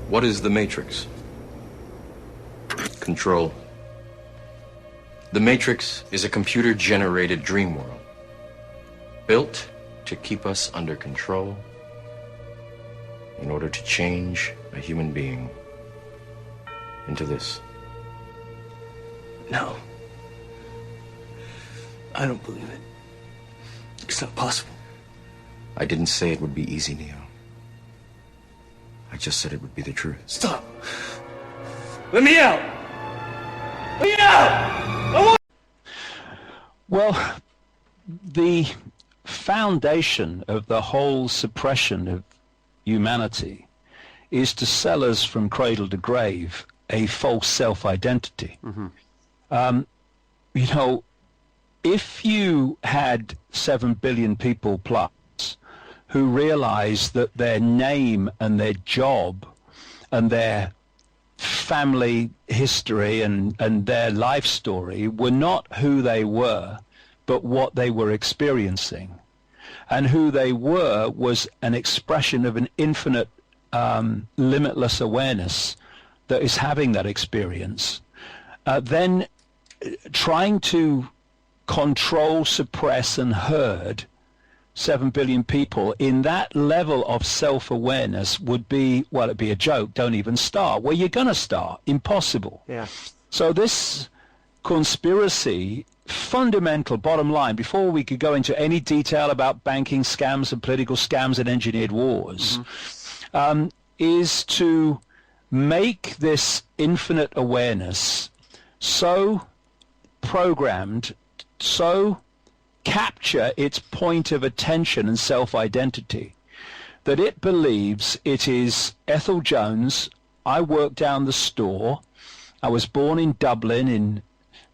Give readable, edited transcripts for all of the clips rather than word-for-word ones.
What is the Matrix? Control. The Matrix is a computer-generated dream world, built to keep us under control in order to change a human being into this. No. I don't believe it. It's not possible. I didn't say it would be easy, Neo. I just said it would be the truth. Stop. Let me out. Let me out! Well, the foundation of the whole suppression of humanity is to sell us from cradle to grave a false self-identity. You know, if you had 7 billion people plus who realized that their name and their job and their family history and their life story were not who they were, but what they were experiencing. And who they were was an expression of an infinite, limitless awareness that is having that experience. Then trying to control, suppress, and herd 7 billion people in that level of self-awareness would be, well, it'd be a joke. Don't even start. Where you're going to start? Impossible. Yeah. So this conspiracy, fundamental bottom line, before we could go into any detail about banking scams and political scams and engineered wars, is to make this infinite awareness so programmed, so capture its point of attention and self-identity that it believes it is Ethel Jones. I work down the store. I was born in Dublin in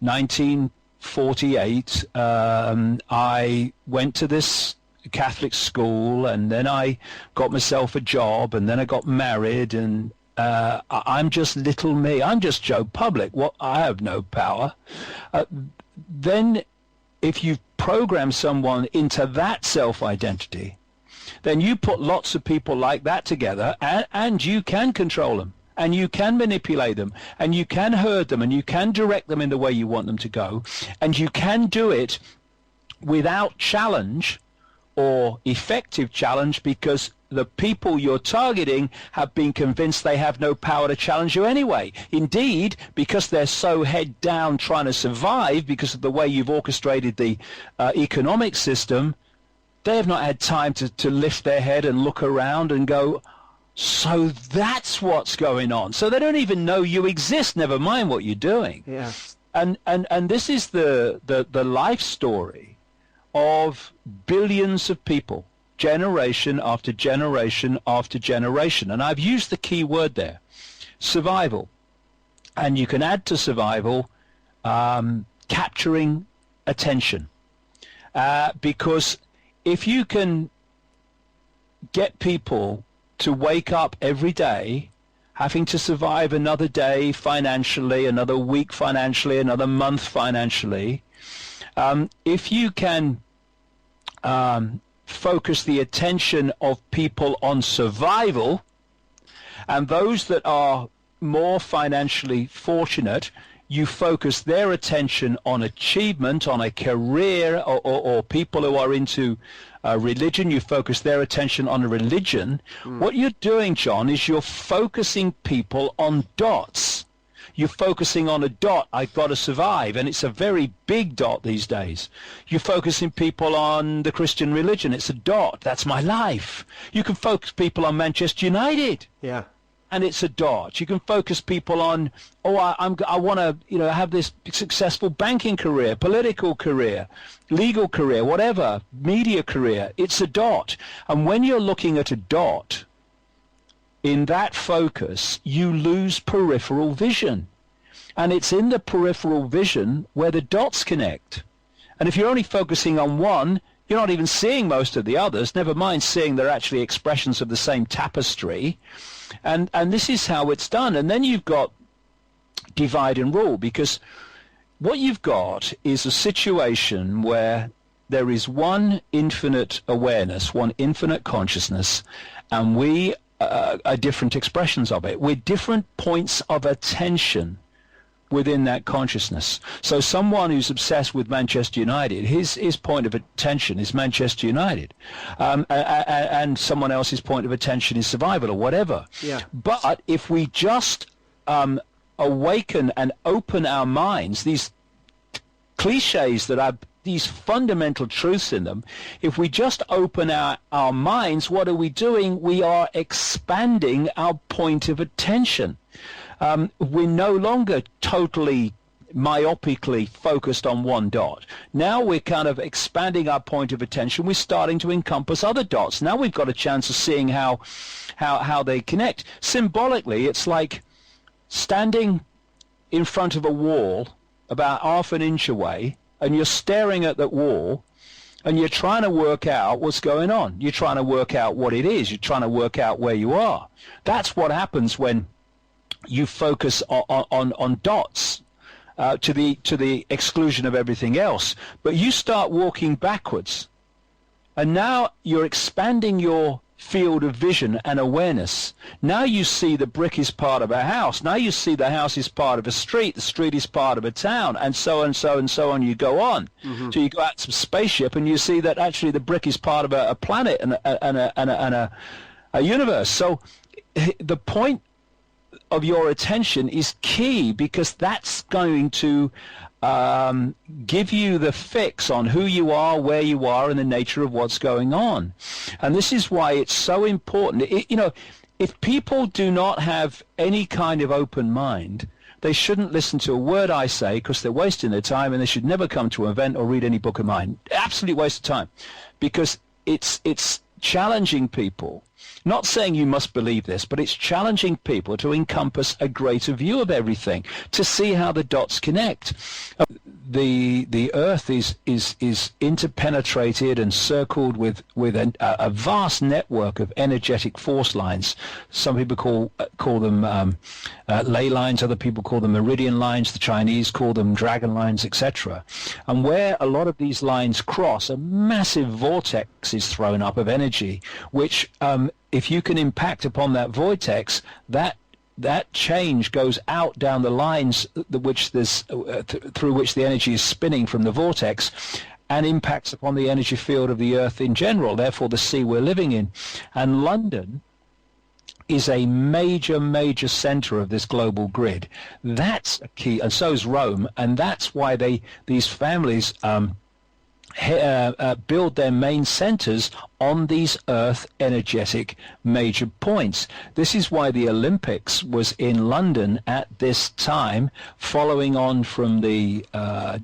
1948. I went to this Catholic school, and then I got myself a job, and then I got married, and I'm just little me. I'm just Joe Public. What? I have no power. Then if you program someone into that self-identity, then you put lots of people like that together, and you can control them, and you can manipulate them, and you can herd them, and you can direct them in the way you want them to go, and you can do it without challenge or effective challenge, because the people you're targeting have been convinced they have no power to challenge you anyway. Indeed, because they're so head down trying to survive because of the way you've orchestrated the economic system, they have not had time to lift their head and look around and go, so that's what's going on. So they don't even know you exist, never mind what you're doing. Yeah. And this is the life story of billions of people, generation after generation after generation. And I've used the key word there, survival. And you can add to survival capturing attention. Because if you can get people to wake up every day having to survive another day financially, another week financially, another month financially, if you can focus the attention of people on survival, and those that are more financially fortunate, you focus their attention on achievement, on a career, or people who are into religion, you focus their attention on a religion. What you're doing, John, is you're focusing people on dots. You're focusing on a dot, I've got to survive, and it's a very big dot these days. You're focusing people on the Christian religion, it's a dot, that's my life. You can focus people on Manchester United. Yeah. And it's a dot. You can focus people on, I want to, have this successful banking career, political career, legal career, whatever, media career. It's a dot. And when you're looking at a dot, in that focus, you lose peripheral vision. And it's in the peripheral vision where the dots connect. And if you're only focusing on one, you're not even seeing most of the others, never mind seeing they're actually expressions of the same tapestry. And this is how it's done. And then you've got divide and rule, because what you've got is a situation where there is one infinite awareness, one infinite consciousness, and we are different expressions of it. We're different points of attention within that consciousness. So someone who's obsessed with Manchester United, his point of attention is Manchester United, and someone else's point of attention is survival or whatever. Yeah. But if we just awaken and open our minds, these cliches that have these fundamental truths in them, if we just open our minds, what are we doing? We are expanding our point of attention. We're no longer totally myopically focused on one dot. Now we're kind of expanding our point of attention. We're starting to encompass other dots. Now we've got a chance of seeing how they connect. Symbolically, it's like standing in front of a wall about half an inch away, and you're staring at that wall, and you're trying to work out what's going on. You're trying to work out what it is. You're trying to work out where you are. That's what happens when you focus on dots to the exclusion of everything else. But you start walking backwards, and now you're expanding your field of vision and awareness. Now you see the brick is part of a house. Now you see the house is part of a street. The street is part of a town, and so and so and so on. You go on. Mm-hmm. So you go out to a spaceship, and you see that actually the brick is part of a planet and a universe. So the point of your attention is key, because that's going to give you the fix on who you are, where you are, and the nature of what's going on. And this is why it's so important. If people do not have any kind of open mind, they shouldn't listen to a word I say, because they're wasting their time, and they should never come to an event or read any book of mine. Absolute waste of time, because it's challenging people. Not saying you must believe this, but it's challenging people to encompass a greater view of everything, to see how the dots connect. The Earth is interpenetrated and circled with a vast network of energetic force lines. Some people call them ley lines, other people call them meridian lines, the Chinese call them dragon lines, etc. And where a lot of these lines cross, a massive vortex is thrown up of energy, which if you can impact upon that vortex, that change goes out down the lines through which the energy is spinning from the vortex, and impacts upon the energy field of the Earth in general, therefore the sea we're living in. And London is a major center of this global grid. That's a key, and so is Rome, and that's why these families build their main centers on these Earth energetic major points. This is why the Olympics was in London at this time, following on from the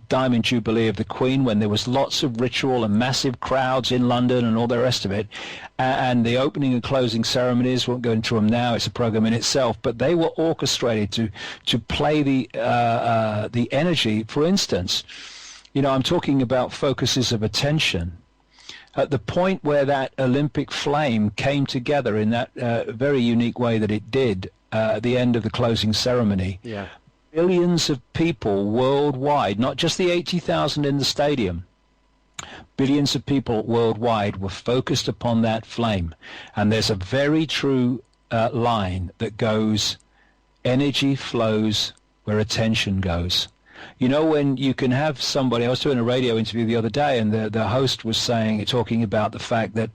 Diamond Jubilee of the Queen, when there was lots of ritual and massive crowds in London and all the rest of it. And the opening and closing ceremonies, won't go into them now, it's a program in itself, but they were orchestrated to play the energy. For instance, I'm talking about focuses of attention. At the point where that Olympic flame came together in that very unique way that it did at the end of the closing ceremony, billions of people worldwide, not just the 80,000 in the stadium, billions of people worldwide were focused upon that flame. And there's a very true line that goes, energy flows where attention goes. When you can have somebody, I was doing a radio interview the other day, and the host was talking about the fact that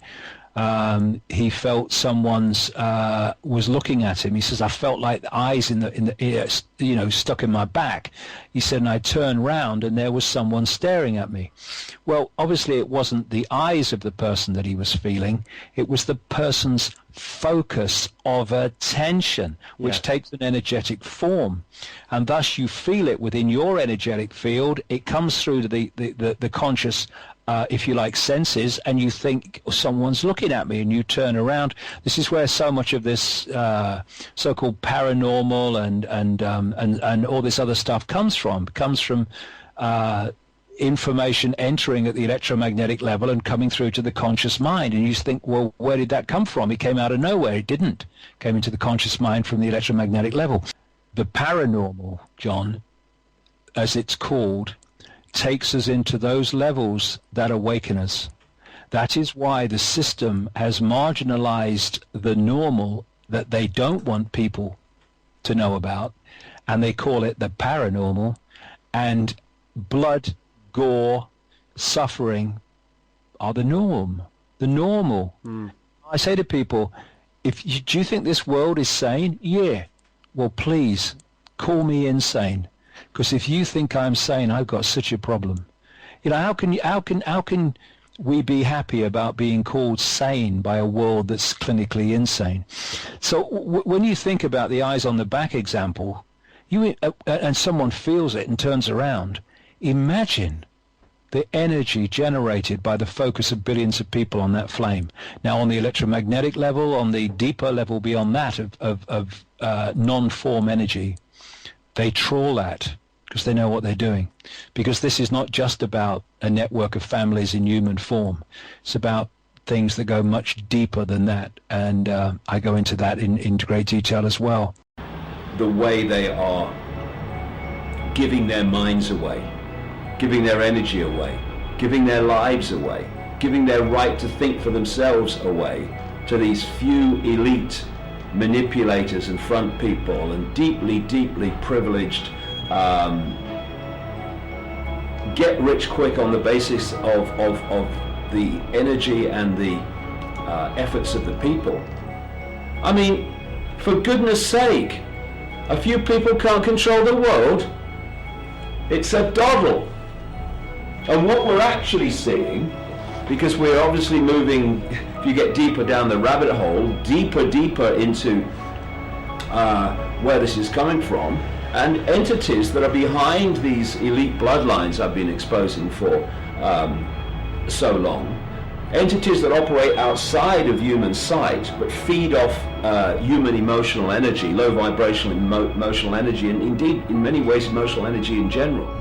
he felt someone's was looking at him. He says, I felt like the eyes in the ear, stuck in my back. He said, and I turned round and there was someone staring at me. Well, obviously it wasn't the eyes of the person that he was feeling. It was the person's focus of attention, which takes an energetic form, and thus you feel it within your energetic field. It comes through to the conscious, if you like, senses, and you think someone's looking at me, and you turn around. This is where so much of this so-called paranormal and all this other stuff comes from. It comes from information entering at the electromagnetic level and coming through to the conscious mind, and you think, well, where did that come from? It came out of nowhere. It didn't. It came into the conscious mind from the electromagnetic level. The paranormal, John, as it's called, takes us into those levels that awaken us. That is why the system has marginalized the normal that they don't want people to know about, and they call it the paranormal, and blood, gore, suffering are the norm, the normal. I say to people, do you think this world is sane? Yeah. Well, please call me insane, because if you think I'm sane, I've got such a problem. You know, how can we be happy about being called sane by a world that's clinically insane? So when you think about the eyes on the back example, and someone feels it and turns around, imagine the energy generated by the focus of billions of people on that flame. Now, on the electromagnetic level, on the deeper level beyond that of non-form energy, they trawl that because they know what they're doing. Because this is not just about a network of families in human form. It's about things that go much deeper than that. And I go into that in great detail as well. The way they are giving their minds away, giving their energy away, giving their lives away, giving their right to think for themselves away to these few elite manipulators and front people and deeply, deeply privileged get rich quick on the basis of the energy and the efforts of the people. I mean, for goodness sake, a few people can't control the world. It's a doddle. And what we're actually seeing, because we're obviously moving, if you get deeper down the rabbit hole, deeper into where this is coming from, and entities that are behind these elite bloodlines I've been exposing for so long, entities that operate outside of human sight but feed off human emotional energy, low vibrational emotional energy, and indeed in many ways emotional energy in general.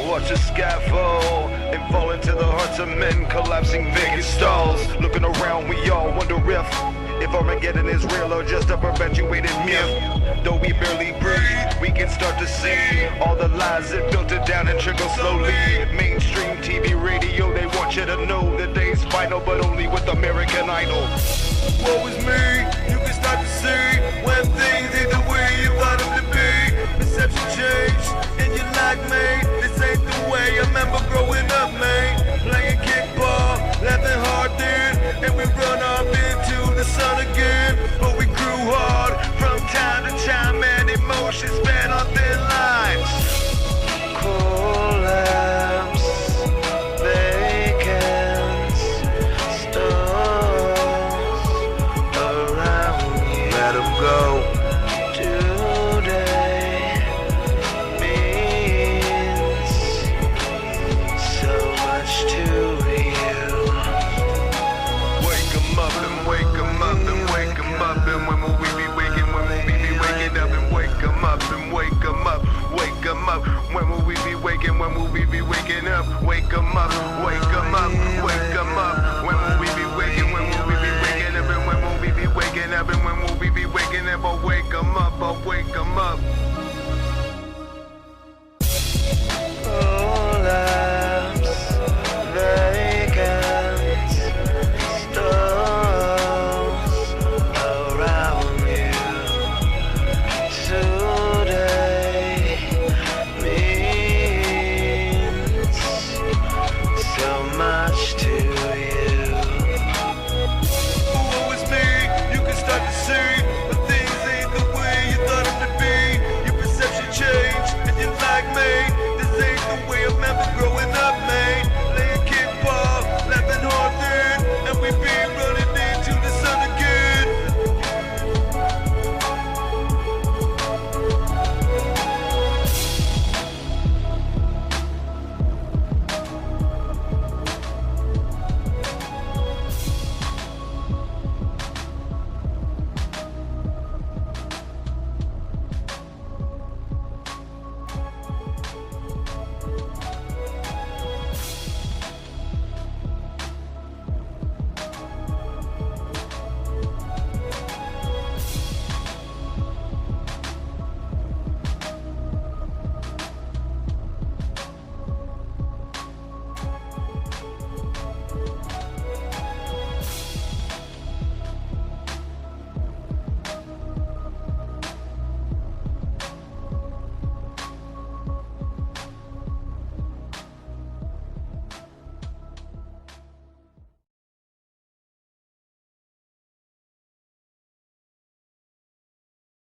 Watch a scaffold and fall into the hearts of men, collapsing vacant stalls. Looking around, we all wonder if Armageddon is real or just a perpetuated myth. Though we barely breathe, we can start to see all the lies that filter down and trickle slowly. Mainstream TV, radio, they want you to know that day's final, but only with American Idol. Woe is me, you can start to see when things ain't the way you thought them to be. Perception change, and you're like me. This ain't the way I remember growing up, man. Playing kickball, laughing hard then, and we run off into the sun again. But we grew hard from time to time, and emotions span on thin lines. Collapse, vacant stalls around you. Let 'em go. When will we be waking? When will we be waking up? Wake 'em up, wake 'em up, wake 'em up. When will we be waking? When will we be waking up? And when will we be waking up? And when will we be waking up? I'll wake 'em up, I'll wake 'em up. Much to